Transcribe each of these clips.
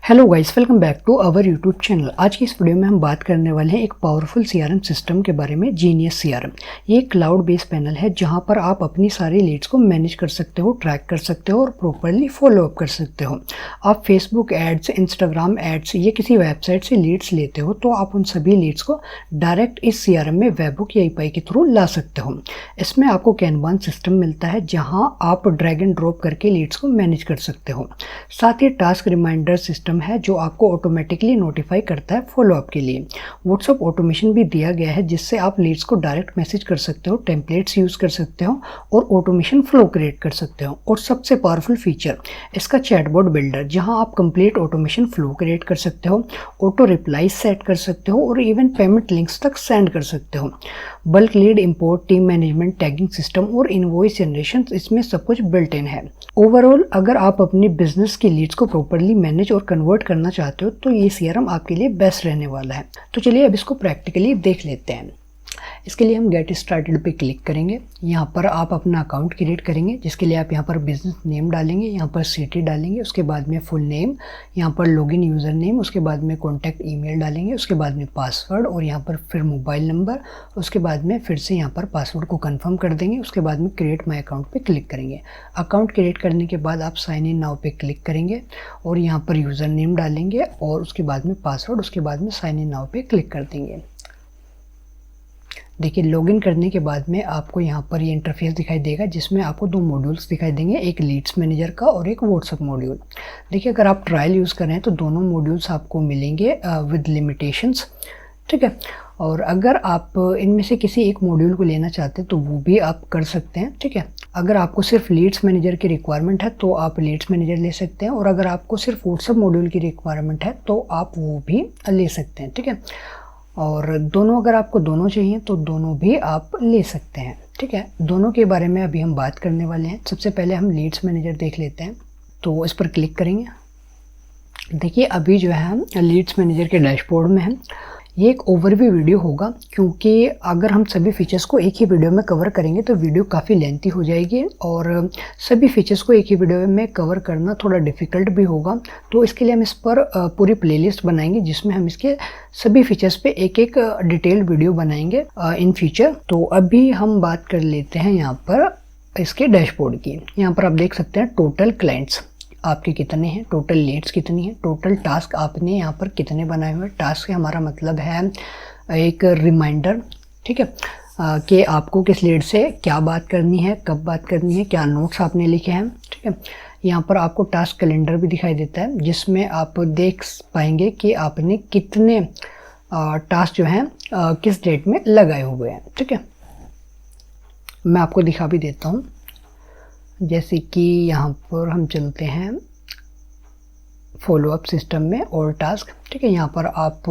Hello guys, welcome back to our YouTube channel. आज की इस वीडियो में हम बात करने वाले हैं एक पावरफुल सीआरएम सिस्टम के बारे में, जीनियस सीआरएम। ये एक क्लाउड बेस्ड पैनल है जहां पर आप अपनी सारी लीड्स को मैनेज कर सकते हो, ट्रैक कर सकते हो और प्रॉपरली फॉलो अप कर सकते हो। आप फेसबुक एड्स, इंस्टाग्राम एड्स या किसी वेबसाइट से लीड्स लेते हो तो आप उन सभी लीड्स को डायरेक्ट इस सीआरएम में वेबहुक या एपीआई के थ्रू ला सकते हो। इसमें आपको कैनबान सिस्टम मिलता है जहाँ आप ड्रैग एंड ड्रॉप करके लीड्स को मैनेज कर सकते हो। साथ ही टास्क रिमाइंडर सिस्टम है जो आपको ऑटोमेटिकली नोटिफाई करता है फॉलो अप के लिए। व्हाट्सएप ऑटोमेशन भी दिया गया है जिससे आप लीड्स को डायरेक्ट मैसेज कर सकते हो, टेम्पलेट्स यूज़ कर सकते हो और ऑटोमेशन फ्लो क्रिएट कर सकते हो। और सबसे पावरफुल फीचर इसका चैटबॉट बिल्डर, जहां आप कंप्लीट ऑटोमेशन फ्लो क्रिएट कर सकते हो, ऑटो रिप्लाई सेट कर सकते हो और इवन पेमेंट लिंक्स तक सेंड कर सकते हो। Bulk lead import, team management, tagging system और इनवॉइस जनरेशन, इसमें सब कुछ बिल्ट इन है। ओवरऑल अगर आप अपनी बिजनेस की लीड्स को प्रॉपरली मैनेज और कन्वर्ट करना चाहते हो तो ये सीआरएम आपके लिए बेस्ट रहने वाला है। तो चलिए अब इसको प्रैक्टिकली देख लेते हैं। इसके लिए हम गेट स्टार्टेड पे क्लिक करेंगे। यहाँ पर आप अपना अकाउंट क्रिएट करेंगे जिसके लिए आप यहाँ पर बिजनेस नेम डालेंगे, यहाँ पर सिटी डालेंगे, उसके बाद में फुल नेम, यहाँ पर लॉगिन यूज़र नेम, उसके बाद में कॉन्टैक्ट ईमेल डालेंगे, उसके बाद में पासवर्ड और यहाँ पर फिर मोबाइल नंबर, उसके बाद में फिर से यहाँ पर पासवर्ड को कंफर्म कर देंगे। उसके बाद में क्रिएट माई अकाउंट पे क्लिक करेंगे। अकाउंट क्रिएट करने के बाद आप साइन इन नाउ पे क्लिक करेंगे और यहाँ पर यूज़र नेम डालेंगे और उसके बाद में पासवर्ड, उसके बाद में साइन इन नाउ पे क्लिक कर देंगे। देखिए, लॉगिन करने के बाद में आपको यहाँ पर ये इंटरफेस दिखाई देगा जिसमें आपको दो मॉड्यूल्स दिखाई देंगे, एक लीड्स मैनेजर का और एक व्हाट्सएप मॉड्यूल। देखिए, अगर आप ट्रायल यूज़ करें तो दोनों मॉड्यूल्स आपको मिलेंगे विद लिमिटेशंस, ठीक है। और अगर आप इनमें से किसी एक मॉड्यूल को लेना चाहते हैं तो वो भी आप कर सकते हैं, ठीक है। अगर आपको सिर्फ लीड्स मैनेजर की रिक्वायरमेंट है तो आप लीड्स मैनेजर ले सकते हैं और अगर आपको सिर्फ व्हाट्सएप मॉड्यूल की रिक्वायरमेंट है तो आप वो भी ले सकते हैं, ठीक है। और दोनों, अगर आपको दोनों चाहिए तो दोनों भी आप ले सकते हैं, ठीक है। दोनों के बारे में अभी हम बात करने वाले हैं। सबसे पहले हम लीड्स मैनेजर देख लेते हैं, तो इस पर क्लिक करेंगे। देखिए, अभी जो है हम लीड्स मैनेजर के डैशबोर्ड में हैं। ये एक ओवरव्यू वीडियो होगा क्योंकि अगर हम सभी फीचर्स को एक ही वीडियो में कवर करेंगे तो वीडियो काफ़ी लेंथी हो जाएगी और सभी फीचर्स को एक ही वीडियो में कवर करना थोड़ा डिफ़िकल्ट भी होगा। तो इसके लिए हम इस पर पूरी प्लेलिस्ट बनाएंगे जिसमें हम इसके सभी फीचर्स पे एक एक डिटेल्ड वीडियो बनाएंगे इन फ्यूचर। तो अभी हम बात कर लेते हैं यहाँ पर इसके डैशबोर्ड की। यहाँ पर आप देख सकते हैं टोटल क्लाइंट्स आपके कितने हैं, टोटल लीड्स कितनी है, टोटल टास्क आपने यहाँ पर कितने बनाए हुए हैं। टास्क हमारा मतलब है एक रिमाइंडर, ठीक है, कि आपको किस लीड से क्या बात करनी है, कब बात करनी है, क्या नोट्स आपने लिखे हैं, ठीक है। यहाँ पर आपको टास्क कैलेंडर भी दिखाई देता है जिसमें आप देख पाएंगे कि आपने कितने टास्क जो हैं किस डेट में लगाए हुए हैं, ठीक है। मैं आपको दिखा भी देता हूँ, जैसे कि यहाँ पर हम चलते हैं फॉलो अप सिस्टम में और टास्क, ठीक है। यहाँ पर आप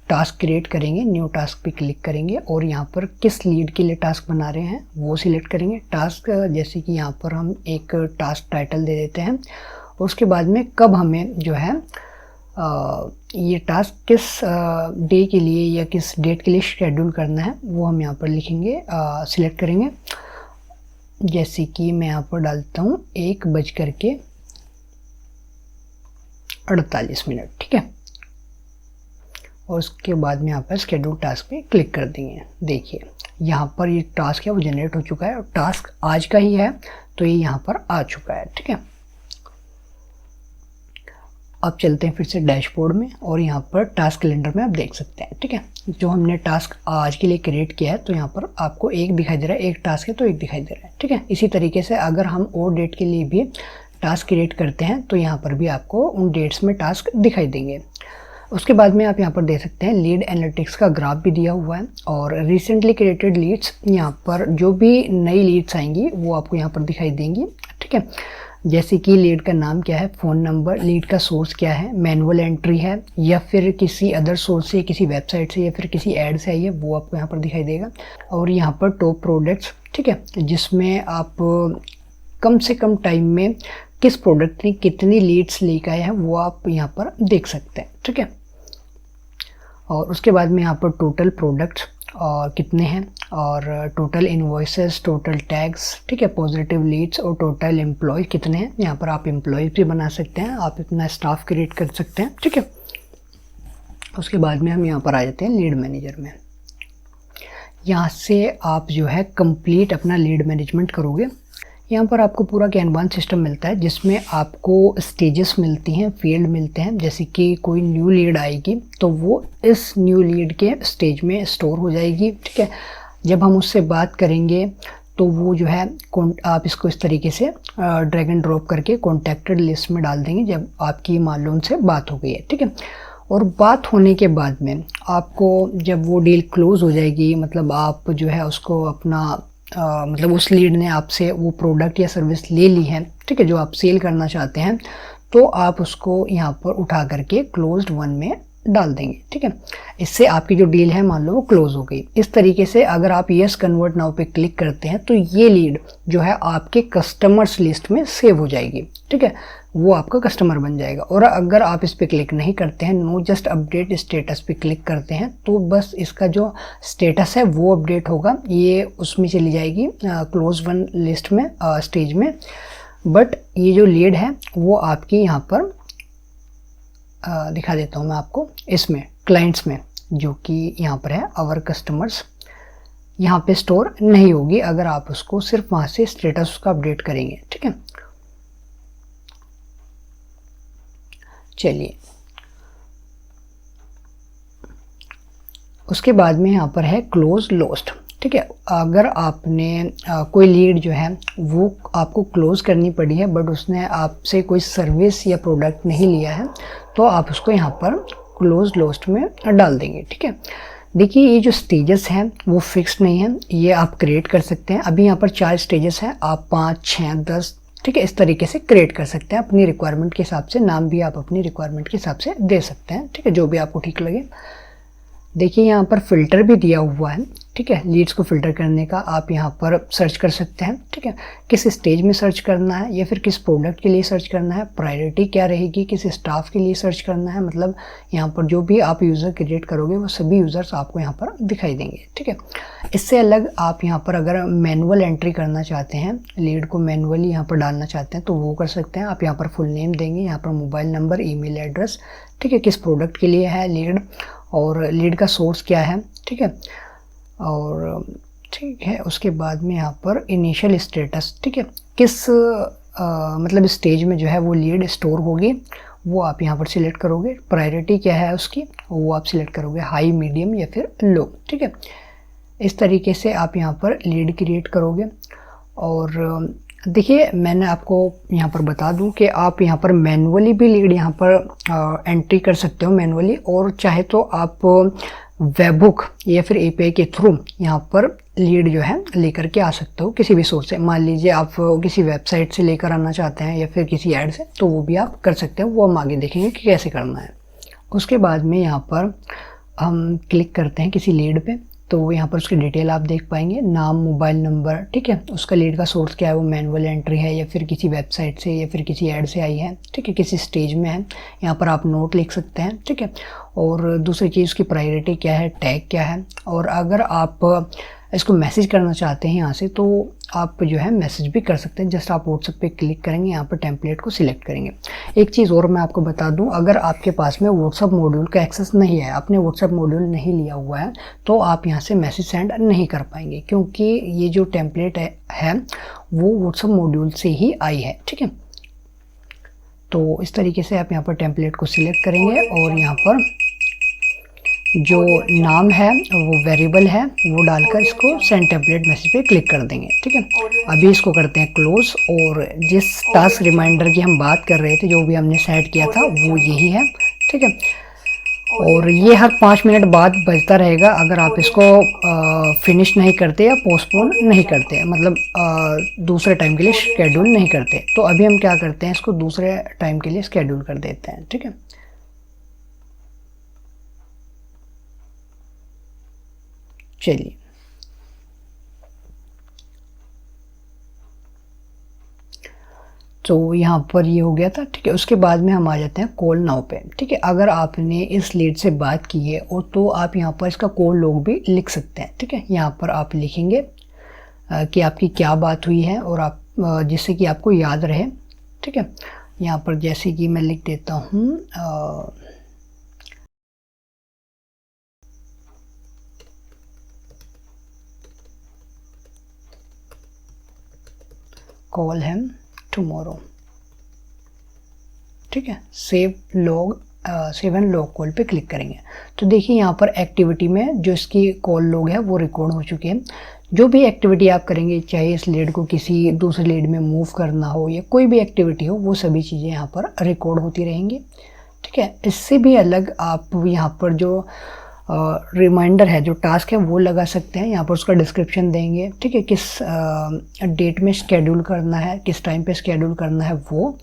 टास्क क्रिएट करेंगे, न्यू टास्क पे क्लिक करेंगे और यहाँ पर किस लीड के लिए टास्क बना रहे हैं वो सिलेक्ट करेंगे। टास्क, जैसे कि यहाँ पर हम एक टास्क टाइटल दे देते हैं और उसके बाद में कब हमें जो है ये टास्क किस डे के लिए या किस डेट के लिए शेड्यूल करना है वो हम यहाँ पर लिखेंगे, सिलेक्ट करेंगे। जैसे कि मैं यहाँ पर डालता हूँ 1:48, ठीक है। और उसके बाद में यहाँ पर शेड्यूल टास्क पे क्लिक कर देंगे। देखिए, यहाँ पर ये टास्क है वो जनरेट हो चुका है और टास्क आज का ही है तो ये यहाँ पर आ चुका है, ठीक है। अब चलते हैं फिर से डैशबोर्ड में और यहाँ पर टास्क कैलेंडर में आप देख सकते हैं, ठीक है। जो हमने टास्क आज के लिए क्रिएट किया है तो यहाँ पर आपको एक दिखाई दे रहा है, एक टास्क है तो एक दिखाई दे रहा है, ठीक है। इसी तरीके से अगर हम और डेट के लिए भी टास्क क्रिएट करते हैं तो यहाँ पर भी आपको उन डेट्स में टास्क दिखाई देंगे। उसके बाद में आप यहाँ पर देख सकते हैं लीड एनालिटिक्स का ग्राफ भी दिया हुआ है और रिसेंटली क्रिएटेड लीड्स, यहाँ पर जो भी नई लीड्स आएंगी वो आपको यहाँ पर दिखाई देंगी, ठीक है। जैसे कि लीड का नाम क्या है, फ़ोन नंबर, लीड का सोर्स क्या है, मैनुअल एंट्री है या फिर किसी अदर सोर्स से, किसी वेबसाइट से या फिर किसी ऐड से आई है, वो आपको यहाँ पर दिखाई देगा। और यहाँ पर टॉप प्रोडक्ट्स, ठीक है, जिसमें आप कम से कम टाइम में किस प्रोडक्ट ने कितनी लीड्स लेकर आए हैं वो आप यहाँ पर देख सकते हैं, ठीक है। और उसके बाद में यहाँ पर टोटल प्रोडक्ट्स, और कितने हैं, और टोटल इनवॉइसेस, टोटल टैग्स, ठीक है, पॉजिटिव लीड्स और टोटल एम्प्लॉय कितने हैं। यहाँ पर आप एम्प्लॉय भी बना सकते हैं, आप इतना स्टाफ क्रिएट कर सकते हैं, ठीक है। उसके बाद में हम यहाँ पर आ जाते हैं लीड मैनेजर में। यहाँ से आप जो है कंप्लीट अपना लीड मैनेजमेंट करोगे। यहाँ पर आपको पूरा कैनबान सिस्टम मिलता है जिसमें आपको स्टेजेस मिलती हैं, फील्ड मिलते हैं। जैसे कि कोई न्यू लीड आएगी तो वो इस न्यू लीड के स्टेज में स्टोर हो जाएगी, ठीक है। जब हम उससे बात करेंगे तो वो जो है आप इसको इस तरीके से ड्रैग एंड ड्रॉप करके कॉन्टैक्टेड लिस्ट में डाल देंगे जब आपकी मान लो उनसे बात हो गई है, ठीक है। और बात होने के बाद में आपको जब वो डील क्लोज हो जाएगी, मतलब आप जो है उसको अपना मतलब उस लीड ने आपसे वो प्रोडक्ट या सर्विस ले ली है, ठीक है, जो आप सेल करना चाहते हैं, तो आप उसको यहाँ पर उठा करके क्लोज्ड वन में डाल देंगे, ठीक है। इससे आपकी जो डील है मान लो वो क्लोज हो गई। इस तरीके से अगर आप यस कन्वर्ट नाउ पे क्लिक करते हैं तो ये लीड जो है आपके कस्टमर्स लिस्ट में सेव हो जाएगी, ठीक है, वो आपका कस्टमर बन जाएगा। और अगर आप इस पर क्लिक नहीं करते हैं, नो जस्ट अपडेट स्टेटस पे क्लिक करते हैं, तो बस इसका जो स्टेटस है वो अपडेट होगा, ये उसमें चली जाएगी क्लोज वन लिस्ट में, स्टेज में। बट ये जो लीड है वो आपकी यहाँ पर दिखा देता हूँ मैं आपको, इसमें क्लाइंट्स में, जो कि यहाँ पर है आवर कस्टमर्स, यहाँ पे स्टोर नहीं होगी अगर आप उसको सिर्फ वहाँ से स्टेटस उसका अपडेट करेंगे, ठीक है। चलिए, उसके बाद में यहाँ पर है क्लोज लॉस्ट, ठीक है। अगर आपने कोई लीड जो है वो आपको क्लोज करनी पड़ी है बट उसने आपसे कोई सर्विस या प्रोडक्ट नहीं लिया है, तो आप उसको यहाँ पर क्लोज लॉस्ट में डाल देंगे, ठीक है। देखिए ये जो स्टेजेस हैं वो फिक्स नहीं है, ये आप क्रिएट कर सकते हैं। अभी यहाँ पर 4 स्टेजेस हैं, आप 5, 6, 10, ठीक है, इस तरीके से क्रिएट कर सकते हैं अपनी रिक्वायरमेंट के हिसाब से। नाम भी आप अपनी रिक्वायरमेंट के हिसाब से दे सकते हैं, ठीक है, जो भी आपको ठीक लगे। देखिए यहाँ पर फ़िल्टर भी दिया हुआ है, ठीक है। लीड्स को फ़िल्टर करने का आप यहाँ पर सर्च कर सकते हैं, ठीक है, किस स्टेज में सर्च करना है या फिर किस प्रोडक्ट के लिए सर्च करना है, प्रायोरिटी क्या रहेगी, किस स्टाफ के लिए सर्च करना है। मतलब यहाँ पर जो भी आप यूज़र क्रिएट करोगे वो सभी यूज़र्स आपको यहाँ पर दिखाई देंगे, ठीक है। इससे अलग आप यहाँ पर अगर मैनुअल एंट्री करना चाहते हैं, लीड को मैनुअली यहाँ पर डालना चाहते हैं तो वो कर सकते हैं। आप यहाँ पर फुल नेम देंगे, यहाँ पर मोबाइल नंबर, ईमेल एड्रेस, ठीक है, किस प्रोडक्ट के लिए है लीड और लीड का सोर्स क्या है, ठीक है। और ठीक है, उसके बाद में यहाँ पर इनिशियल स्टेटस, ठीक है, किस मतलब स्टेज में जो है वो लीड स्टोर होगी वो आप यहाँ पर सिलेक्ट करोगे। प्रायोरिटी क्या है उसकी वो आप सिलेक्ट करोगे, हाई, मीडियम या फिर लो, ठीक है। इस तरीके से आप यहाँ पर लीड क्रिएट करोगे। और देखिए मैंने आपको यहाँ पर बता दूं कि आप यहाँ पर मैनुअली भी लीड यहाँ पर एंट्री कर सकते हो मैनुअली, और चाहे तो आप वेबहुक या फिर एपीआई के थ्रू यहाँ पर लीड जो है लेकर के आ सकते हो किसी भी सोर्स से। मान लीजिए आप किसी वेबसाइट से लेकर आना चाहते हैं या फिर किसी ऐड से, तो वो भी आप कर सकते हो, वो हम आगे देखेंगे कि कैसे करना है। उसके बाद में यहाँ पर हम क्लिक करते हैं किसी लीड पे, तो यहाँ पर उसकी डिटेल आप देख पाएंगे, नाम, मोबाइल नंबर, ठीक है, उसका लीड का सोर्स क्या है, वो मैनुअल एंट्री है या फिर किसी वेबसाइट से या फिर किसी ऐड से आई है, ठीक है, किसी स्टेज में है, यहाँ पर आप नोट लिख सकते हैं, ठीक है। और दूसरी चीज़ की प्रायोरिटी क्या है, टैग क्या है। और अगर आप इसको मैसेज करना चाहते हैं यहाँ से तो आप जो है मैसेज भी कर सकते हैं। जस्ट आप व्हाट्सएप पे क्लिक करेंगे, यहाँ पर टेम्पलेट को सिलेक्ट करेंगे। एक चीज़ और मैं आपको बता दूं, अगर आपके पास में व्हाट्सएप मॉड्यूल का एक्सेस नहीं है, आपने व्हाट्सएप मॉड्यूल नहीं लिया हुआ है, तो आप यहाँ से मैसेज सेंड नहीं कर पाएंगे, क्योंकि ये जो टेम्पलेट है वो व्हाट्सएप मॉड्यूल से ही आई है, ठीक है। तो इस तरीके से आप यहाँ पर टेम्पलेट को सिलेक्ट करेंगे और यहाँ पर जो नाम है वो वेरिएबल है वो डालकर इसको सेंड टेम्पलेट मैसेज पे क्लिक कर देंगे, ठीक है। अभी इसको करते हैं क्लोज। और जिस टास्क रिमाइंडर की हम बात कर रहे थे, जो भी हमने सेट किया था वो यही है, ठीक है। और ये हर 5 मिनट बाद बजता रहेगा अगर आप इसको फिनिश नहीं करते या पोस्टपोन नहीं करते, मतलब दूसरे टाइम के लिए शेड्यूल नहीं करते। तो अभी हम क्या करते हैं, इसको दूसरे टाइम के लिए शेड्यूल कर देते हैं, ठीक है। चलिए, तो यहाँ पर ये हो गया था, ठीक है। उसके बाद में हम आ जाते हैं कॉल नाउ पे, ठीक है। अगर आपने इस लीड से बात की है और तो आप यहाँ पर इसका कॉल लॉग भी लिख सकते हैं, ठीक है। यहाँ पर आप लिखेंगे कि आपकी क्या बात हुई है और आप जिससे कि आपको याद रहे, ठीक है। यहाँ पर जैसे कि मैं लिख देता हूँ कॉल हिम टुमारो, ठीक है। सेव एंड लॉग कॉल पे क्लिक करेंगे तो देखिए यहाँ पर एक्टिविटी में जो इसकी कॉल लॉग है वो रिकॉर्ड हो चुके हैं। जो भी एक्टिविटी आप करेंगे, चाहे इस लीड को किसी दूसरे लीड में मूव करना हो या कोई भी एक्टिविटी हो, वो सभी चीज़ें यहाँ पर रिकॉर्ड होती रहेंगी, ठीक है। इससे भी अलग आप यहाँ पर जो रिमाइंडर है, जो टास्क है वो लगा सकते हैं। यहाँ पर उसका डिस्क्रिप्शन देंगे, ठीक है। किस डेट में शेड्यूल करना है, किस टाइम पे शेड्यूल करना है वो,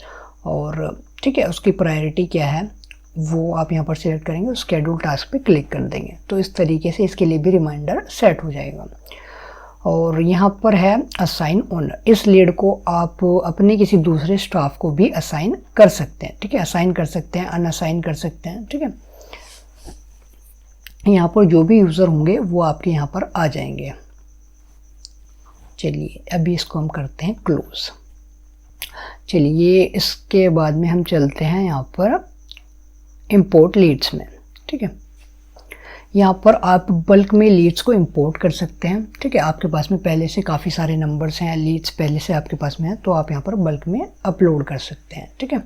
और ठीक है उसकी प्रायोरिटी क्या है वो आप यहाँ पर सिलेक्ट करेंगे और शेड्यूल टास्क पे क्लिक कर देंगे। तो इस तरीके से इसके लिए भी रिमाइंडर सेट हो जाएगा। और यहाँ पर है असाइन ओनर। इस लीड को आप अपने किसी दूसरे स्टाफ को भी असाइन कर सकते हैं, ठीक है। असाइन कर सकते हैं, अनअसाइन कर सकते हैं, ठीक है। यहाँ पर जो भी यूज़र होंगे वो आपके यहाँ पर आ जाएंगे। चलिए अभी इसको हम करते हैं क्लोज। चलिए इसके बाद में हम चलते हैं यहाँ पर इंपोर्ट लीड्स में, ठीक है। यहाँ पर आप बल्क में लीड्स को इंपोर्ट कर सकते हैं, ठीक है। आपके पास में पहले से काफ़ी सारे नंबर्स हैं, लीड्स पहले से आपके पास में है, तो आप यहाँ पर बल्क में अपलोड कर सकते हैं, ठीक है।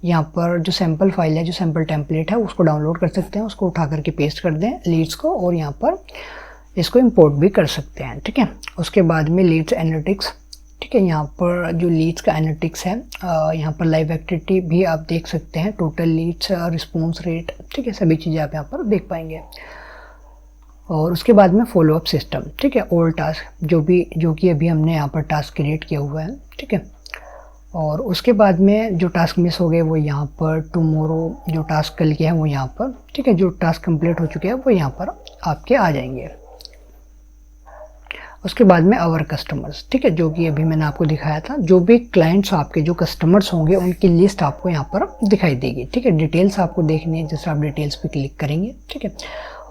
यहाँ पर जो सैम्पल फाइल है, जो सैम्पल टेम्पलेट है, उसको डाउनलोड कर सकते हैं, उसको उठा करके पेस्ट कर दें लीड्स को, और यहाँ पर इसको इम्पोर्ट भी कर सकते हैं, ठीक है। उसके बाद में लीड्स एनालिटिक्स, ठीक है। यहाँ पर जो लीड्स का एनालिटिक्स है, यहाँ पर लाइव एक्टिविटी भी आप देख सकते हैं, टोटल लीड्स, रिस्पॉन्स रेट, ठीक है। सभी चीज़ें आप यहाँ पर देख पाएंगे। और उसके बाद में फॉलोअप सिस्टम, ठीक है। ऑल टास्क जो कि अभी हमने यहाँ पर टास्क क्रिएट किया हुआ है, ठीक है। और उसके बाद में जो टास्क मिस हो गए वो यहाँ पर, टुमारो जो टास्क कल किया है वो यहाँ पर, ठीक है। जो टास्क कंप्लीट हो चुके हैं वो यहाँ पर आपके आ जाएंगे। उसके बाद में आवर कस्टमर्स, ठीक है, जो कि अभी मैंने आपको दिखाया था। जो भी क्लाइंट्स आपके जो कस्टमर्स होंगे उनकी लिस्ट आपको यहाँ पर दिखाई देगी, ठीक है। डिटेल्स आपको देखनी है, जैसे आप डिटेल्स पे क्लिक करेंगे, ठीक है।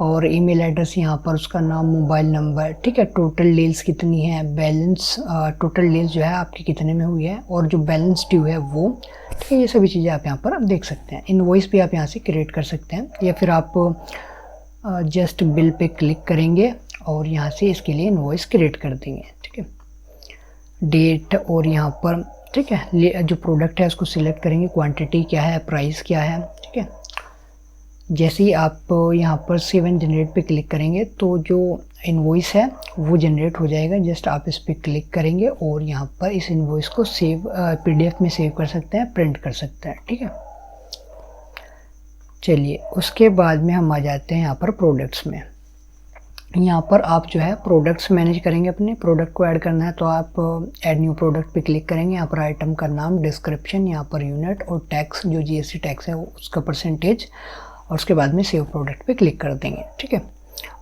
और ईमेल एड्रेस यहाँ पर, उसका नाम, मोबाइल नंबर, ठीक है। टोटल डील्स कितनी है, बैलेंस, टोटल डील्स जो है आपकी कितने में हुई है, और जो बैलेंस ड्यू है वो, ठीक है। ये सभी चीज़ें आप यहाँ पर देख सकते हैं। इनवॉइस भी आप यहाँ से क्रिएट कर सकते हैं, या फिर आप जस्ट बिल पे क्लिक करेंगे और यहाँ से इसके लिए इनवॉइस क्रिएट कर देंगे, ठीक है। डेट, और यहाँ पर, ठीक है, जो प्रोडक्ट है उसको सिलेक्ट करेंगे, क्वांटिटी क्या है, प्राइस क्या है, ठीक है। जैसे ही आप यहाँ पर सेव एंड जनरेट पे क्लिक करेंगे तो जो इनवॉइस है वो जनरेट हो जाएगा। जस्ट आप इस पर क्लिक करेंगे और यहाँ पर इस इनवॉइस को PDF में सेव कर सकते हैं, प्रिंट कर सकते हैं, ठीक है। चलिए उसके बाद में हम आ जाते हैं यहाँ पर प्रोडक्ट्स में। यहाँ पर आप जो है प्रोडक्ट्स मैनेज करेंगे, अपने प्रोडक्ट को ऐड करना है तो आप ऐड न्यू प्रोडक्ट पे क्लिक करेंगे। यहाँ पर आइटम का नाम, डिस्क्रिप्शन, यहाँ पर यूनिट और टैक्स, जो GST टैक्स है उसका परसेंटेज, और उसके बाद में सेव प्रोडक्ट पे क्लिक कर देंगे, ठीक है।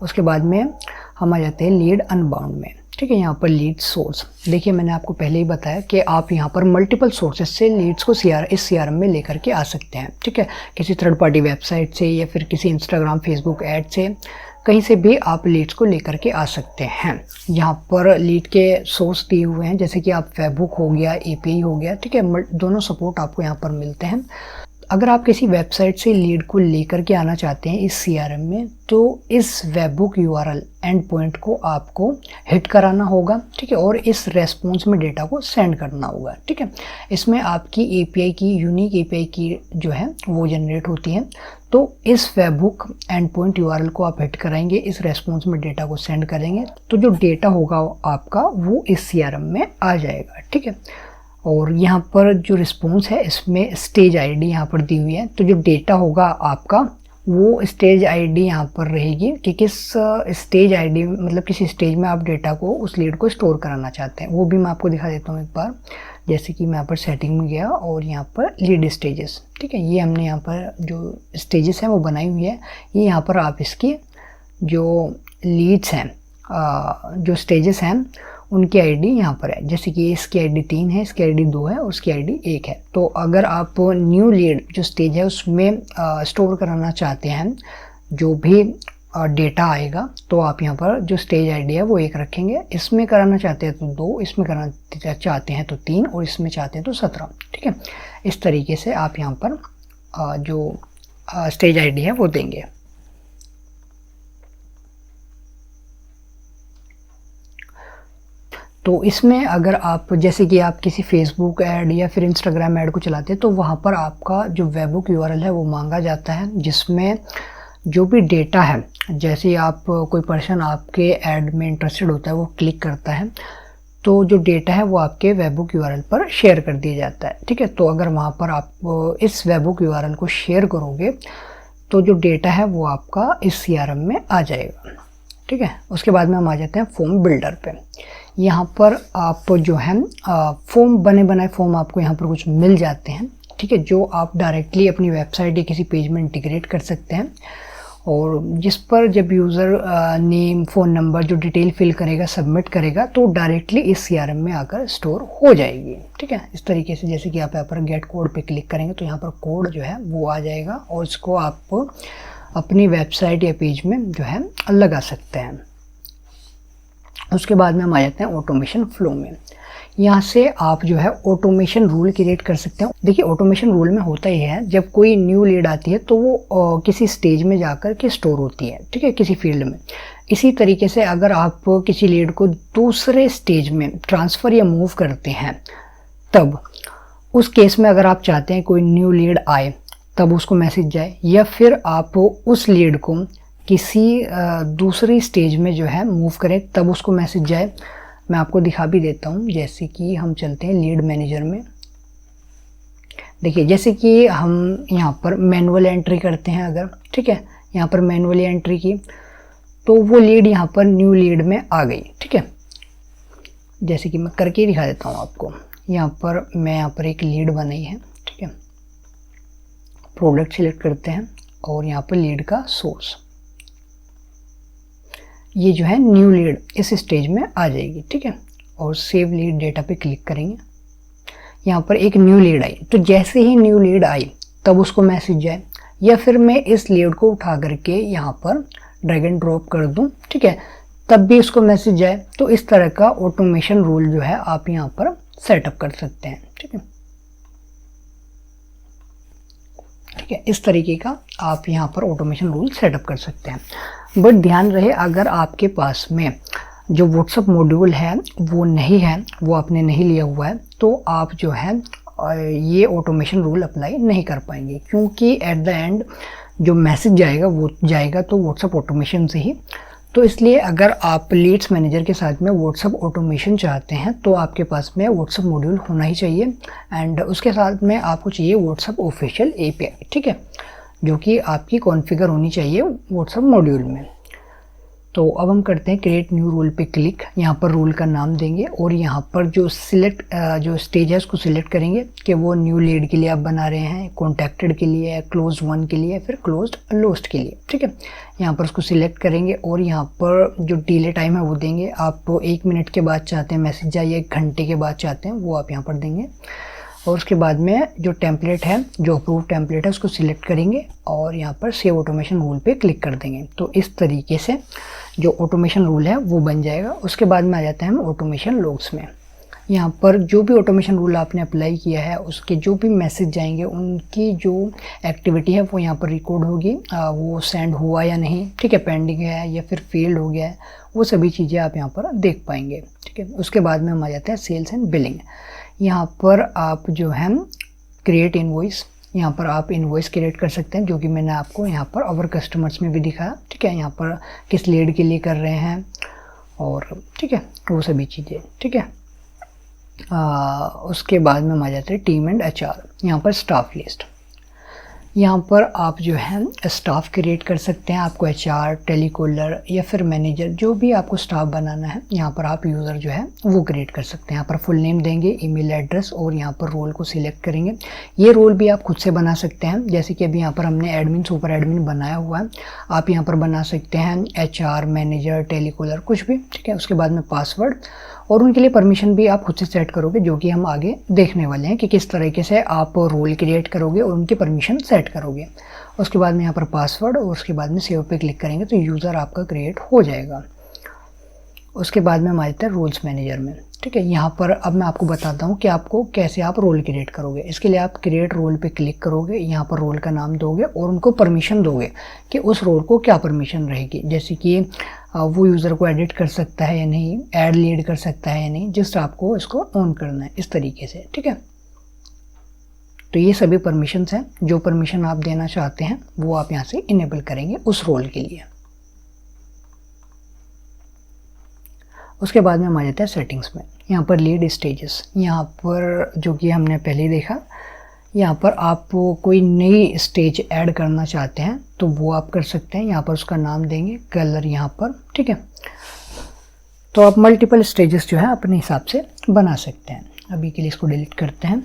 उसके बाद में हम आ जाते हैं लीड अनबाउंड में, ठीक है। यहाँ पर लीड सोर्स, देखिए मैंने आपको पहले ही बताया कि आप यहाँ पर मल्टीपल सोर्सेज से लीड्स को इस CRM में लेकर के आ सकते हैं, ठीक है। किसी थर्ड पार्टी वेबसाइट से या फिर किसी इंस्टाग्राम, फेसबुक ऐड से, कहीं से भी आप लीड्स को लेकर के आ सकते हैं। यहाँ पर लीड के सोर्स दिए हुए हैं, जैसे कि आप फेसबुक हो गया, API हो गया, ठीक है। दोनों सपोर्ट आपको यहाँ पर मिलते हैं। अगर आप किसी वेबसाइट से लीड को लेकर के आना चाहते हैं इस CRM में, तो इस वेबबुक URL एंड पॉइंट को आपको हिट कराना होगा, ठीक है। और इस रेस्पॉन्स में डेटा को सेंड करना होगा, ठीक है। इसमें आपकी API की, यूनिक API की जो है वो जनरेट होती है। तो इस वेबबुक एंड पॉइंट URL को आप हिट कराएंगे, इस रेस्पॉन्स में डेटा को सेंड करेंगे, तो जो डेटा होगा आपका वो इस CRM में आ जाएगा, ठीक है। और यहाँ पर जो रिस्पॉन्स है इसमें स्टेज ID यहाँ पर दी हुई है, तो जो डेटा होगा आपका वो स्टेज ID यहाँ पर रहेगी कि किस स्टेज ID, मतलब किस स्टेज में आप डेटा को, उस लीड को स्टोर कराना चाहते हैं। वो भी मैं आपको दिखा देता हूँ एक बार। जैसे कि मैं यहाँ पर सेटिंग में गया और यहाँ पर लीड स्टेजेस, ठीक है। ये हमने यहाँ पर जो स्टेजेस हैं वो बनाई हुई है। ये यहाँ पर आप इसकी जो लीड्स हैं, जो स्टेजेस हैं उनकी आईडी यहाँ पर है। जैसे कि इसकी आईडी 3 है, इसकी आईडी 2 है और उसकी आईडी 1 है। तो अगर आप न्यू लीड जो स्टेज है उसमें स्टोर कराना चाहते हैं जो भी डेटा आएगा, तो आप यहाँ पर जो स्टेज आईडी है वो 1 रखेंगे। इसमें कराना चाहते हैं तो 2, इसमें कराना चाहते हैं तो 3 और इसमें चाहते हैं तो 17। ठीक है, इस तरीके से आप यहाँ पर जो स्टेज आईडी है वो देंगे। तो इसमें अगर आप जैसे कि आप किसी फेसबुक ऐड या फिर इंस्टाग्राम ऐड को चलाते हैं तो वहाँ पर आपका जो वेबबुक यूआरएल है वो मांगा जाता है, जिसमें जो भी डेटा है, जैसे आप कोई पर्सन आपके ऐड में इंटरेस्टेड होता है वो क्लिक करता है तो जो डेटा है वो आपके वेबबुक यूआरएल पर शेयर कर दिया जाता है। ठीक है, तो अगर वहाँ पर आप इस वेबबुक यूआरएल को शेयर करोगे तो जो डेटा है वो आपका इस सीआरएम में आ जाएगा। ठीक है, उसके बाद में हम आ जाते हैं फॉर्म बिल्डर पे। यहाँ पर आप जो है फॉर्म बने बनाए फॉर्म आपको यहाँ पर कुछ मिल जाते हैं। ठीक है, जो आप डायरेक्टली अपनी वेबसाइट या किसी पेज में इंटीग्रेट कर सकते हैं और जिस पर जब यूज़र नेम, फ़ोन नंबर जो डिटेल फिल करेगा, सबमिट करेगा तो डायरेक्टली इस सीआरएम में आकर स्टोर हो जाएगी। ठीक है, इस तरीके से जैसे कि आप यहाँ पर गेट कोड पे क्लिक करेंगे तो यहाँ पर कोड जो है वो आ जाएगा और इसको आप अपनी वेबसाइट या पेज में जो है लगा सकते हैं। उसके बाद में हम आ जाते हैं ऑटोमेशन फ्लो में। यहाँ से आप जो है ऑटोमेशन रूल क्रिएट कर सकते हैं। देखिए, ऑटोमेशन रूल में होता ही है जब कोई न्यू लीड आती है तो वो किसी स्टेज में जाकर के स्टोर होती है। ठीक है, किसी फील्ड में। इसी तरीके से अगर आप किसी लीड को दूसरे स्टेज में ट्रांसफ़र या मूव करते हैं, तब उस केस में अगर आप चाहते हैं कोई न्यू लीड आए तब उसको मैसेज जाए, या फिर आप उस लीड को किसी दूसरी स्टेज में जो है मूव करें तब उसको मैसेज जाए, मैं आपको दिखा भी देता हूँ। जैसे कि हम चलते हैं लीड मैनेजर में। देखिए, जैसे कि हम यहाँ पर मैनुअल एंट्री करते हैं अगर, ठीक है, यहाँ पर मैनुअली एंट्री की तो वो लीड यहाँ पर न्यू लीड में आ गई। ठीक है, जैसे कि मैं करके ही दिखा देता हूँ आपको। यहाँ पर मैं यहाँ पर एक लीड बनाई है। ठीक है, प्रोडक्ट सिलेक्ट करते हैं और यहाँ पर लीड का सोर्स, ये जो है न्यू लीड इस स्टेज में आ जाएगी। ठीक है, और सेव लीड डेटा पे क्लिक करेंगे। यहाँ पर एक न्यू लीड आई, तो जैसे ही न्यू लीड आई तब उसको मैसेज जाए, या फिर मैं इस लीड को उठा करके यहाँ पर ड्रैग एंड ड्रॉप कर दूँ। ठीक है, तब भी उसको मैसेज जाए। तो इस तरह का ऑटोमेशन रूल जो है आप यहाँ पर सेटअप कर सकते हैं। ठीक है, ठीक है, इस तरीके का आप यहाँ पर ऑटोमेशन रूल सेटअप कर सकते हैं। बट ध्यान रहे, अगर आपके पास में जो व्हाट्सअप मॉड्यूल है वो नहीं है, वो आपने नहीं लिया हुआ है, तो आप जो है ये ऑटोमेशन रूल अप्लाई नहीं कर पाएंगे, क्योंकि एट द एंड जो मैसेज जाएगा वो जाएगा तो व्हाट्सअप ऑटोमेशन से ही। तो इसलिए अगर आप लीड्स मैनेजर के साथ में व्हाट्सअप ऑटोमेशन चाहते हैं तो आपके पास में व्हाट्सअप मॉड्यूल होना ही चाहिए, एंड उसके साथ में आपको चाहिए व्हाट्सअप ऑफिशियल एपीआई। ठीक है, जो कि आपकी कॉन्फ़िगर होनी चाहिए व्हाट्सअप मॉड्यूल में। तो अब हम करते हैं क्रिएट न्यू रूल पे क्लिक। यहाँ पर रूल का नाम देंगे और यहाँ पर जो जो स्टेज है उसको सिलेक्ट करेंगे कि वो न्यू लीड के लिए आप बना रहे हैं, कॉन्टैक्टेड के लिए, क्लोज वन के लिए, फिर क्लोज्ड लोस्ट के लिए। ठीक है, यहाँ पर उसको सिलेक्ट करेंगे और यहाँ पर जो डिले टाइम है वो देंगे। आप 1 मिनट के बाद चाहते हैं मैसेज जाए या 1 घंटे के बाद चाहते हैं, वो आप यहाँ पर देंगे। और उसके बाद में जो टेम्पलेट है, जो अप्रूव टेम्पलेट है, उसको सिलेक्ट करेंगे और यहाँ पर सेव ऑटोमेशन रूल पे क्लिक कर देंगे। तो इस तरीके से जो ऑटोमेशन रूल है वो बन जाएगा। उसके बाद में आ जाते हैं हम ऑटोमेशन लॉग्स में। यहाँ पर जो भी ऑटोमेशन रूल आपने अप्लाई किया है उसके जो भी मैसेज जाएंगे उनकी जो एक्टिविटी है वो यहाँ पर रिकॉर्ड होगी, वो सेंड हुआ या नहीं, ठीक है, पेंडिंग है या फिर फेल्ड हो गया है, वो सभी चीज़ें आप यहाँ पर देख पाएंगे। ठीक है, उसके बाद में हम आ जाते हैं सेल्स एंड बिलिंग। यहाँ पर आप जो है क्रिएट इनवॉइस, यहाँ पर आप इनवॉइस क्रिएट कर सकते हैं, जो कि मैंने आपको यहाँ पर अवर कस्टमर्स में भी दिखाया। ठीक है, यहाँ पर किस लीड के लिए कर रहे हैं और ठीक है वो सभी चीज़ें। ठीक है, उसके बाद में हम आ जाते हैं टीम एंड एचआर। यहाँ पर स्टाफ लिस्ट, यहाँ पर आप जो है स्टाफ क्रिएट कर सकते हैं। आपको एचआर, टेलीकॉलर या फिर मैनेजर, जो भी आपको स्टाफ बनाना है, यहाँ पर आप यूज़र जो है वो क्रिएट कर सकते हैं। यहाँ पर फुल नेम देंगे, ईमेल एड्रेस और यहाँ पर रोल को सिलेक्ट करेंगे। ये रोल भी आप खुद से बना सकते हैं, जैसे कि अभी यहाँ पर हमने एडमिन, सुपर एडमिन बनाया हुआ है। आप यहाँ पर बना सकते हैं एचआर, मैनेजर, टेलीकॉलर, कुछ भी। ठीक है, उसके बाद में पासवर्ड और उनके लिए परमिशन भी आप खुद से सेट करोगे, जो कि हम आगे देखने वाले हैं कि किस तरीके से आप रोल क्रिएट करोगे और उनकी परमिशन सेट करोगे। उसके बाद में यहाँ पर पासवर्ड और उसके बाद में सेव पे क्लिक करेंगे तो यूज़र आपका क्रिएट हो जाएगा। उसके बाद में हम आ जाते हैं रोल्स मैनेजर में। ठीक है, यहाँ पर अब मैं आपको बताता हूँ कि आपको कैसे आप रोल क्रिएट करोगे। इसके लिए आप क्रिएट रोल पे क्लिक करोगे, यहाँ पर रोल का नाम दोगे और उनको परमिशन दोगे कि उस रोल को क्या परमिशन रहेगी, जैसे कि वो यूज़र को एडिट कर सकता है या नहीं, ऐड लीड कर सकता है या नहीं, जस्ट आपको इसको ऑन करना है इस तरीके से। ठीक है, तो ये सभी परमिशंस हैं, जो परमिशन आप देना चाहते हैं वो आप यहाँ से इनेबल करेंगे उस रोल के लिए। उसके बाद में हम आ जाते हैं सेटिंग्स में। यहाँ पर लीड स्टेजेस, यहाँ पर जो कि हमने पहले देखा, यहाँ पर आप कोई नई स्टेज ऐड करना चाहते हैं तो वो आप कर सकते हैं। यहाँ पर उसका नाम देंगे, कलर यहाँ पर। ठीक है, तो आप मल्टीपल स्टेजेस जो है अपने हिसाब से बना सकते हैं। अभी के लिए इसको डिलीट करते हैं।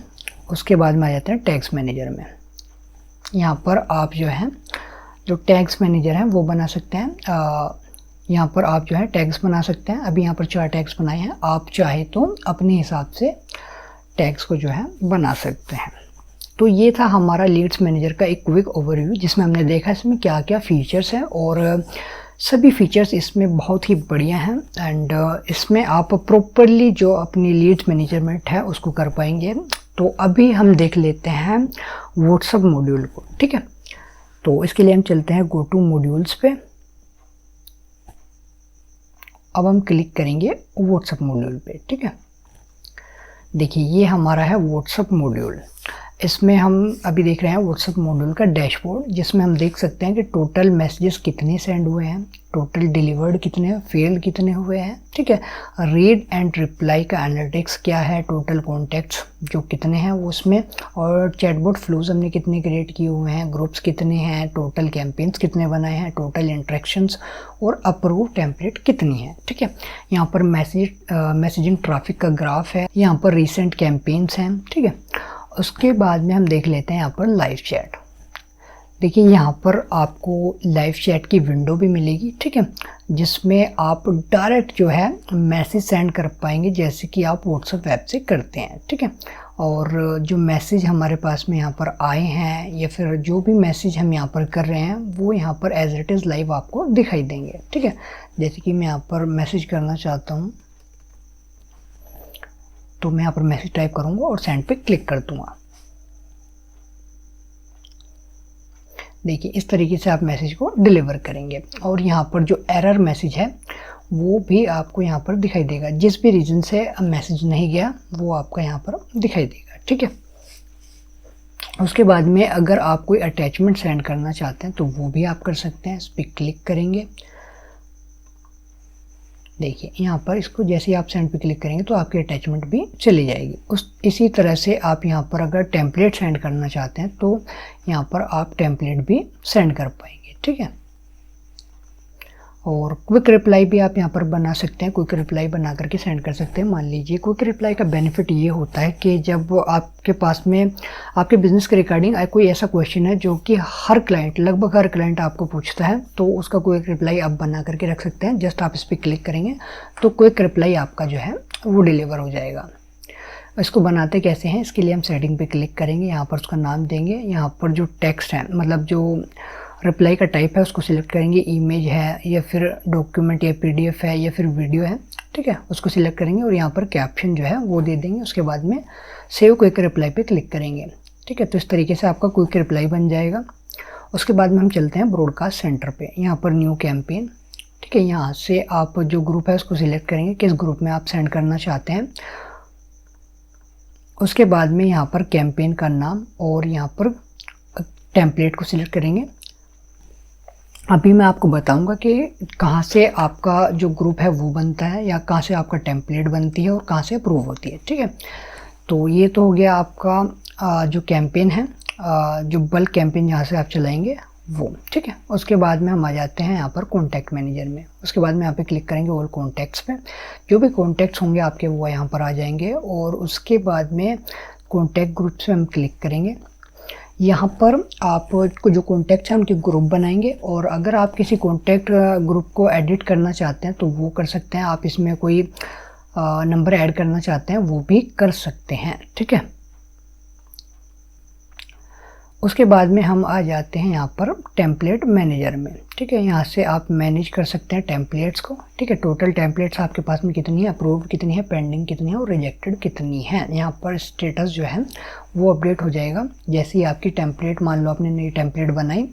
उसके बाद में आ जाते हैं टैग्स मैनेजर में। यहाँ पर आप जो है जो टैग्स मैनेजर हैं वो बना सकते हैं। यहाँ पर आप जो है टैग्स बना सकते हैं। अभी यहाँ पर 4 टैग्स बनाए हैं, आप चाहे तो अपने हिसाब से टैग्स को जो है बना सकते हैं। तो ये था हमारा लीड्स मैनेजर का एक क्विक ओवरव्यू, जिसमें हमने देखा इसमें क्या क्या फ़ीचर्स हैं और सभी फीचर्स इसमें बहुत ही बढ़िया हैं। एंड इसमें आप प्रॉपरली जो अपनी लीड्स मैनेजमेंट है उसको कर पाएंगे। तो अभी हम देख लेते हैं व्हाट्सएप मॉड्यूल को। ठीक है, तो इसके लिए हम चलते हैं गो टू मॉड्यूल्स पे। अब हम क्लिक करेंगे व्हाट्सएप मॉड्यूल पे। ठीक है, देखिए ये हमारा है व्हाट्सएप मॉड्यूल। इसमें हम अभी देख रहे हैं व्हाट्सएप मॉड्यूल का डैशबोर्ड, जिसमें हम देख सकते हैं कि टोटल मैसेजेस कितने सेंड हुए हैं, टोटल डिलीवर्ड कितने, फेल कितने हुए हैं। ठीक है, रीड एंड रिप्लाई का एनालिटिक्स क्या है, टोटल कॉन्टैक्ट्स जो कितने हैं वो उसमें, और चैटबॉट फ्लोज हमने कितने क्रिएट किए हुए हैं, ग्रुप्स कितने हैं, टोटल कैंपेन्स कितने बनाए हैं, टोटल इंट्रैक्शंस और अप्रूव टेम्पलेट कितनी है। ठीक है, यहाँ पर मैसेजिंग ट्रैफिक का ग्राफ है, यहाँ पर रिसेंट कैंपेन्स हैं। ठीक है, उसके बाद में हम देख लेते हैं यहाँ पर लाइव चैट। देखिए यहाँ पर आपको लाइव चैट की विंडो भी मिलेगी। ठीक है, जिसमें आप डायरेक्ट जो है मैसेज सेंड कर पाएंगे, जैसे कि आप व्हाट्सएप ऐप से करते हैं। ठीक है, और जो मैसेज हमारे पास में यहाँ पर आए हैं या फिर जो भी मैसेज हम यहाँ पर कर रहे हैं वो यहाँ पर एज इट इज़ लाइव आपको दिखाई देंगे। ठीक है, जैसे कि मैं यहाँ पर मैसेज करना चाहता हूँ तो मैं यहाँ पर मैसेज टाइप करूँगा और सेंड पे क्लिक कर दूँगा। देखिए इस तरीके से आप मैसेज को डिलीवर करेंगे। और यहाँ पर जो एरर मैसेज है वो भी आपको यहाँ पर दिखाई देगा, जिस भी रीज़न से मैसेज नहीं गया वो आपका यहाँ पर दिखाई देगा। ठीक है, उसके बाद में अगर आप कोई अटैचमेंट सेंड करना चाहते हैं तो वो भी आप कर सकते हैं। इस पर क्लिक करेंगे, देखिए यहाँ पर इसको जैसे ही आप सेंड पे क्लिक करेंगे तो आपकी अटैचमेंट भी चली जाएगी। इसी तरह से आप यहाँ पर अगर टेम्पलेट सेंड करना चाहते हैं तो यहाँ पर आप टेम्पलेट भी सेंड कर पाएंगे। ठीक है, और क्विक रिप्लाई भी आप यहाँ पर बना सकते हैं, क्विक रिप्लाई बना करके सेंड कर सकते हैं। मान लीजिए क्विक रिप्लाई का बेनिफिट ये होता है कि जब आपके पास में आपके बिज़नेस के रिगार्डिंग कोई ऐसा क्वेश्चन है जो कि लगभग हर क्लाइंट आपको पूछता है, तो उसका क्विक रिप्लाई आप बना करके रख सकते हैं। जस्ट आप इस पर क्लिक करेंगे तो क्विक रिप्लाई आपका जो है वो डिलीवर हो जाएगा। इसको बनाते कैसे हैं, इसके लिए हम सेटिंग पे क्लिक करेंगे, यहाँ पर उसका नाम देंगे, यहाँ पर जो टेक्स्ट है मतलब जो रिप्लाई का टाइप है उसको सिलेक्ट करेंगे, इमेज है या फिर डॉक्यूमेंट या पीडीएफ है या फिर वीडियो है। ठीक है, उसको सिलेक्ट करेंगे और यहाँ पर कैप्शन जो है वो दे देंगे। उसके बाद में सेव क्विक रिप्लाई पे क्लिक करेंगे। ठीक है, तो इस तरीके से आपका क्विक रिप्लाई बन जाएगा। उसके बाद में हम चलते हैं ब्रॉडकास्ट सेंटर पे, यहाँ पर न्यू कैंपेन। ठीक है, यहाँ से आप जो ग्रुप है उसको सिलेक्ट करेंगे, किस ग्रुप में आप सेंड करना चाहते हैं। उसके बाद में यहाँ पर कैंपेन का नाम और यहाँ पर टेम्पलेट को सिलेक्ट करेंगे। अभी मैं आपको बताऊंगा कि कहाँ से आपका जो ग्रुप है वो बनता है या कहाँ से आपका टेम्पलेट बनती है और कहाँ से अप्रूव होती है। ठीक है, तो ये तो हो गया आपका जो कैंपेन है, जो बल्क कैंपेन जहाँ से आप चलाएंगे वो। ठीक है, उसके बाद में हम आ जाते हैं यहाँ पर कॉन्टैक्ट मैनेजर में। उसके बाद में यहाँ पे क्लिक करेंगे ऑल कॉन्टैक्ट्स पे, जो भी कॉन्टैक्ट्स होंगे आपके वो यहाँ पर आ जाएंगे। और उसके बाद में कॉन्टैक्ट ग्रुप से हम क्लिक करेंगे। यहाँ पर आपको जो कॉन्टैक्ट है उनके ग्रुप बनाएंगे, और अगर आप किसी कॉन्टैक्ट ग्रुप को एडिट करना चाहते हैं तो वो कर सकते हैं। आप इसमें कोई नंबर ऐड करना चाहते हैं वो भी कर सकते हैं, ठीक है। उसके बाद में हम आ जाते हैं यहाँ पर टेम्पलेट मैनेजर में, ठीक है। यहाँ से आप मैनेज कर सकते हैं टेम्पलेट्स को, ठीक है। टोटल टेम्पलेट्स आपके पास में कितनी है, अप्रूव्ड कितनी है, पेंडिंग कितनी है और रिजेक्टेड कितनी है। यहाँ पर स्टेटस जो है वो अपडेट हो जाएगा जैसे ही आपकी टेम्पलेट, मान लो आपने नई टेम्पलेट बनाई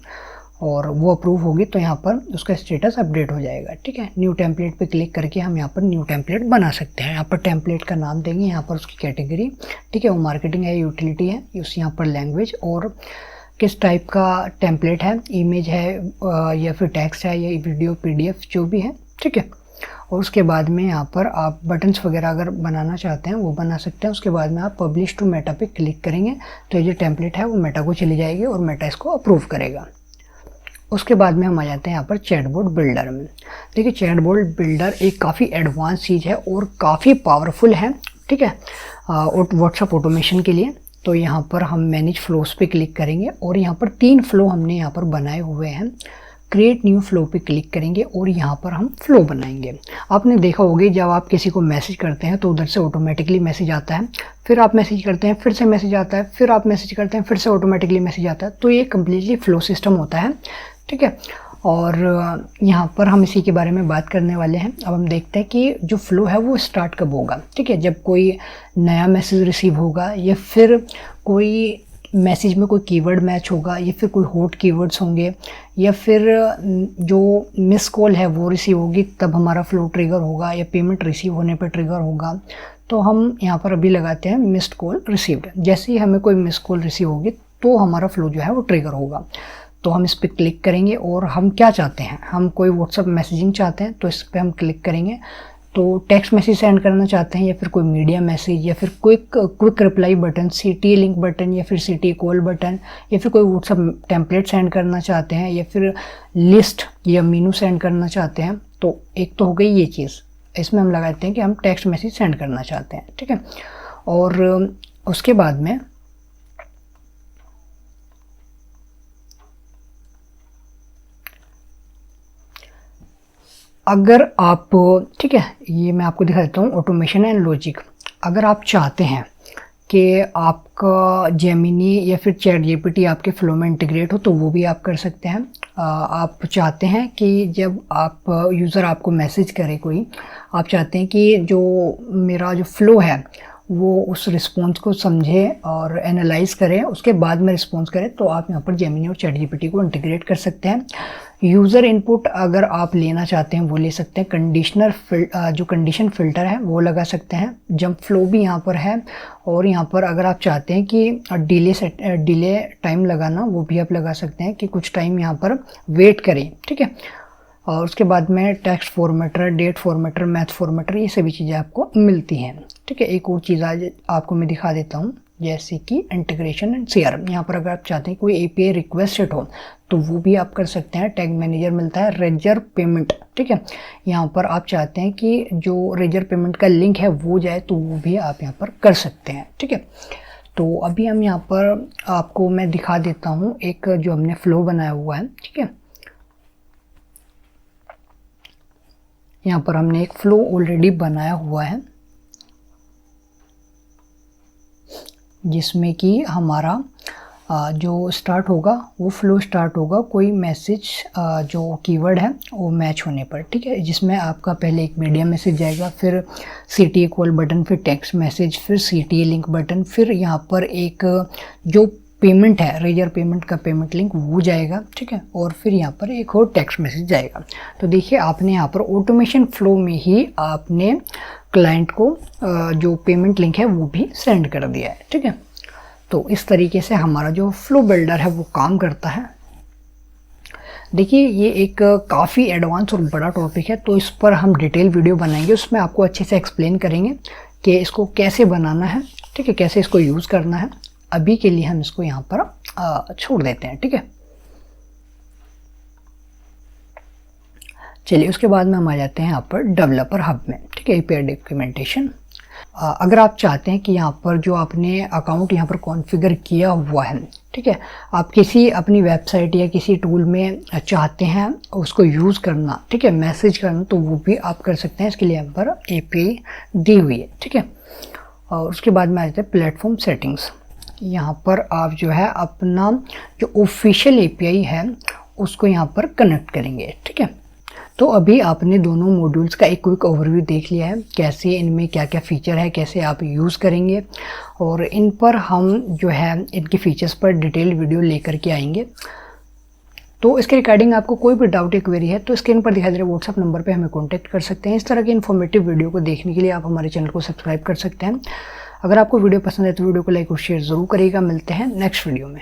और वो अप्रूव होगी तो यहाँ पर उसका स्टेटस अपडेट हो जाएगा, ठीक है। न्यू टेम्पलेट पे क्लिक करके हम यहाँ पर न्यू टेम्पलेट बना सकते हैं। यहाँ पर टेम्पलेट का नाम देंगे, यहाँ पर उसकी कैटेगरी, ठीक है, वो मार्केटिंग है, यूटिलिटी है, उस यहाँ पर लैंग्वेज और किस टाइप का टेम्पलेट है, इमेज है या फिर टेक्स्ट है या वीडियो PDF जो भी है, ठीक है। और उसके बाद में यहाँ पर आप बटन्स वगैरह अगर बनाना चाहते हैं वो बना सकते हैं। उसके बाद में आप पब्लिश टू मेटा पे क्लिक करेंगे तो ये जो टेम्पलेट है वो मेटा को चली जाएगी और मेटा इसको अप्रूव करेगा। उसके बाद में हम आ जाते हैं यहाँ पर चैटबॉट बिल्डर में। देखिए चैटबॉट बिल्डर एक काफ़ी एडवांस चीज़ है और काफ़ी पावरफुल है, ठीक है, व्हाट्सएप ऑटोमेशन के लिए। तो यहाँ पर हम मैनेज फ्लोस पे क्लिक करेंगे और यहाँ पर 3 फ्लो हमने यहाँ पर बनाए हुए हैं। क्रिएट न्यू फ्लो पे क्लिक करेंगे और यहाँ पर हम फ्लो बनाएंगे। आपने देखा होगा जब आप किसी को मैसेज करते हैं तो उधर से ऑटोमेटिकली मैसेज आता है, फिर आप मैसेज करते हैं फिर से मैसेज आता है, फिर आप मैसेज करते हैं फिर से ऑटोमेटिकली मैसेज आता है। तो ये कम्प्लीटली फ्लो सिस्टम होता है, ठीक है। और यहाँ पर हम इसी के बारे में बात करने वाले हैं। अब हम देखते हैं कि जो फ्लो है वो स्टार्ट कब होगा, ठीक है, जब कोई नया मैसेज रिसीव होगा या फिर कोई मैसेज में कोई कीवर्ड मैच होगा या फिर कोई हॉट कीवर्ड्स होंगे या फिर जो मिस कॉल है वो रिसीव होगी तब हमारा फ्लो ट्रिगर होगा या पेमेंट रिसीव होने पर ट्रिगर होगा। तो हम यहाँ पर अभी लगाते हैं मिस्ड कॉल रिसीव्ड। जैसे ही हमें कोई मिस कॉल रिसीव होगी तो हमारा फ्लो जो है वो ट्रिगर होगा। तो हम इस पर क्लिक करेंगे और हम क्या चाहते हैं, हम कोई व्हाट्सएप मैसेजिंग चाहते हैं तो इस पर हम क्लिक करेंगे। तो टेक्स्ट मैसेज सेंड करना चाहते हैं या फिर कोई मीडिया मैसेज या फिर quick reply button, CT link button या फिर CT कॉल बटन या फिर कोई व्हाट्सएप टेम्पलेट सेंड करना चाहते हैं या फिर लिस्ट या मेनू सेंड करना चाहते हैं। तो एक तो हो गई ये चीज़, इसमें हम लगाते हैं कि हम टेक्स्ट मैसेज सेंड करना चाहते हैं, ठीक है। और उसके बाद में अगर आप, ठीक है, ये मैं आपको दिखा देता हूँ ऑटोमेशन एंड लॉजिक। अगर आप चाहते हैं कि आपका जेमिनी या फिर चैट GPT आपके फ्लो में इंटीग्रेट हो तो वो भी आप कर सकते हैं। आप चाहते हैं कि जब आप यूज़र आपको मैसेज करे कोई, आप चाहते हैं कि जो मेरा जो फ्लो है वो उस रिस्पॉन्स को समझे और एनालाइज करें, उसके बाद में रिस्पॉन्स करें, तो आप यहाँ पर जेमिनी और चैट GPT को इंटीग्रेट कर सकते हैं। यूज़र इनपुट अगर आप लेना चाहते हैं वो ले सकते हैं। जो कंडीशन फ़िल्टर है वो लगा सकते हैं। जंप फ्लो भी यहाँ पर है और यहाँ पर अगर आप चाहते हैं कि डिले टाइम लगाना वो भी आप लगा सकते हैं कि कुछ टाइम यहाँ पर वेट करें, ठीक है। और उसके बाद में text formatter, date formatter, math formatter, ये सभी चीज़ें आपको मिलती हैं, ठीक है। एक और चीज़ आज आपको मैं दिखा देता हूँ जैसे कि इंटीग्रेशन एंड CRM। यहाँ पर अगर आप चाहते हैं कोई API रिक्वेस्टेड हो तो वो भी आप कर सकते हैं। टैग मैनेजर मिलता है, रेजर पेमेंट, ठीक है। यहाँ पर आप चाहते हैं कि जो रेजर पेमेंट का लिंक है वो जाए तो वो भी आप यहाँ पर कर सकते हैं, ठीक है। तो अभी हम यहाँ पर आपको मैं दिखा देता हूँ एक जो हमने फ्लो बनाया हुआ है, ठीक है। यहाँ पर हमने एक फ्लो ऑलरेडी बनाया हुआ है जिसमें कि हमारा जो स्टार्ट होगा वो फ्लो स्टार्ट होगा कोई मैसेज जो कीवर्ड है वो मैच होने पर, ठीक है। जिसमें आपका पहले एक मीडिया मैसेज जाएगा, फिर CTA कॉल बटन, फिर टेक्स्ट मैसेज, फिर CTA लिंक बटन, फिर यहाँ पर एक जो पेमेंट है, रेजर पेमेंट का पेमेंट लिंक वो जाएगा, ठीक है। और फिर यहाँ पर एक और टेक्स्ट मैसेज जाएगा। तो देखिए आपने यहाँ पर ऑटोमेशन फ्लो में ही आपने क्लाइंट को जो पेमेंट लिंक है वो भी सेंड कर दिया है, ठीक है। तो इस तरीके से हमारा जो फ्लो बिल्डर है वो काम करता है। देखिए ये एक काफ़ी एडवांस और बड़ा टॉपिक है, तो इस पर हम डिटेल वीडियो बनाएंगे, उसमें आपको अच्छे से एक्सप्लेन करेंगे कि इसको कैसे बनाना है, ठीक है, कैसे इसको यूज़ करना है। अभी के लिए हम इसको यहाँ पर छोड़ देते हैं, ठीक है। चलिए उसके बाद में हम आ जाते हैं यहाँ पर डेवलपर हब में, ठीक है, API डॉक्यूमेंटेशन। अगर आप चाहते हैं कि यहाँ पर जो आपने अकाउंट यहाँ पर कॉन्फ़िगर किया हुआ है, ठीक ठीक है। आप किसी अपनी वेबसाइट या किसी टूल में चाहते हैं उसको यूज़ करना, ठीक है, मैसेज करना, तो वो भी आप कर सकते हैं। इसके लिए यहाँ पर API दी हुई है, ठीक है। और उसके बाद में आ जाते हैं प्लेटफॉर्म सेटिंग्स। यहाँ पर आप जो है अपना जो ऑफिशियल API है उसको यहाँ पर कनेक्ट करेंगे, ठीक है। तो अभी आपने दोनों मॉड्यूल्स का एक क्विक ओवरव्यू देख लिया है, कैसे इनमें क्या क्या फ़ीचर है, कैसे आप यूज़ करेंगे, और इन पर हम जो है इनके फ़ीचर्स पर डिटेल वीडियो लेकर के आएंगे। तो इसके रिगार्डिंग आपको कोई भी डाउट या क्वेरी है तो स्क्रीन पर दिखाई दे रहे व्हाट्सअप नंबर पे हमें कांटेक्ट कर सकते हैं। इस तरह के इन्फॉर्मेटिव वीडियो को देखने के लिए आप हमारे चैनल को सब्सक्राइब कर सकते हैं। अगर आपको वीडियो पसंद है तो वीडियो को लाइक और शेयर ज़रूर करिएगा। मिलते हैं नेक्स्ट वीडियो में।